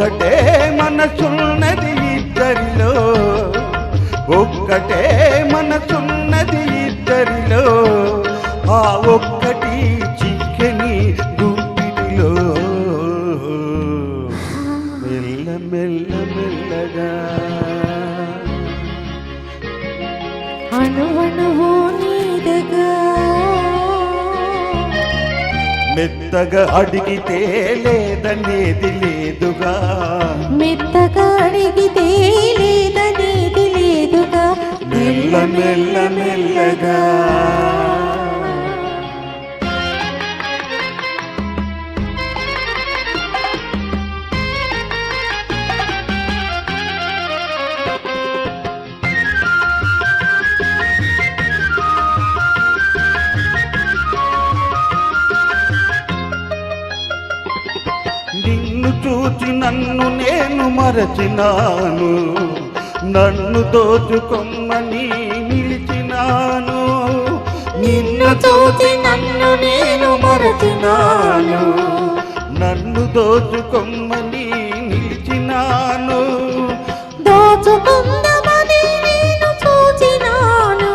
ఒక్కటే మనసున్నది ఇద్దరిలో, ఒక్కటే మనసున్నది ఇద్దరిలో, ఆ ఒక్కటి చిక్కని గుప్పిటిలో మెల్ల మెల్ల మెల్లగా అణువణువు నీదగా మెత్తగా అడిగితే లేదనేది లేదుగా, మెత్తగా అడిగితే లేదనేది లేదుగా, మెల్ల మెల్ల మెల్లగా నిన్ను చూచి నన్ను నేను మరచినాను, నన్ను దోచుకొమ్మని నిలిచినాను. నిన్ను చూచి నన్ను నేను మరచినాను, నన్ను దోచుకొమ్మని నిలిచినాను. దోచుకుందామని నేను చూచినాను,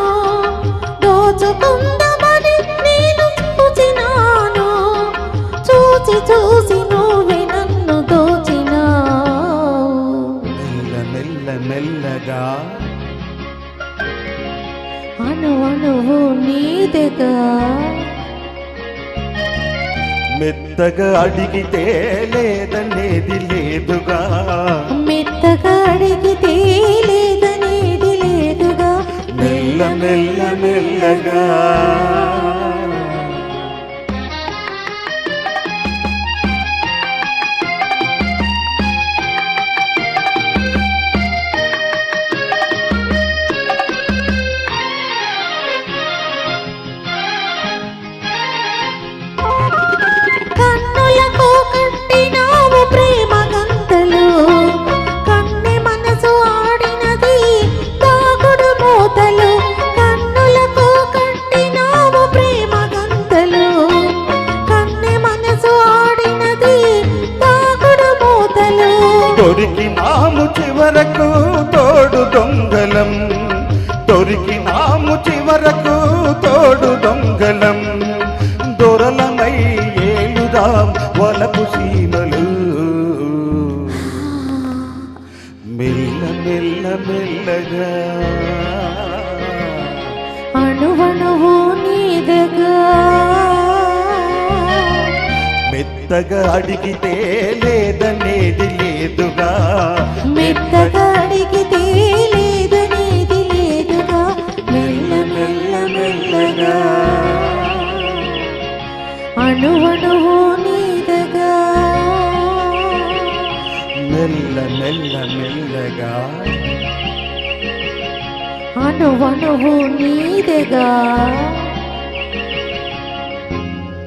దోచుకుందామని నేను చూచినాను, చూచి చూసి నువ్వే నన్ను దోచినావు. మెల్ల మెల్ల మెల్లగా అణువణువు నీదగా మెత్తగా అడిగితే లేదనేది లేదుగా, మెత్తగా అడిగితే లేదనేది లేదుగా, మెల్ల మెల్ల మెల్లగా కన్నులకు కట్టినావు ప్రేమ గంతలు, కన్నె మనసు ఆడినది తాగుడు మూతలు. కన్నులకు కట్టినావు ప్రేమ గంతలు, కన్నె మనసు ఆడినది తాగుడు మూతలు. దొరికినాము చివరకు తోడు దొంగలం, దొరికినాము చివరకు తోడు దొంగలం. దొరలమై ఏలుదాం వలపు సీమలు, మెల్ల మెల్ల మెల్లగా అణువణువు నీదగా మెత్తగా అడిగితే లేదనేది లేదుగా, మెత్తగా అడిగితే లేదనేది లేదుగా, మెల్ల మెల్ల మెల్లగా అణువణువు నీదగా మెల్ల మెల్ల మెల్లగా అణువణువు నీదగా.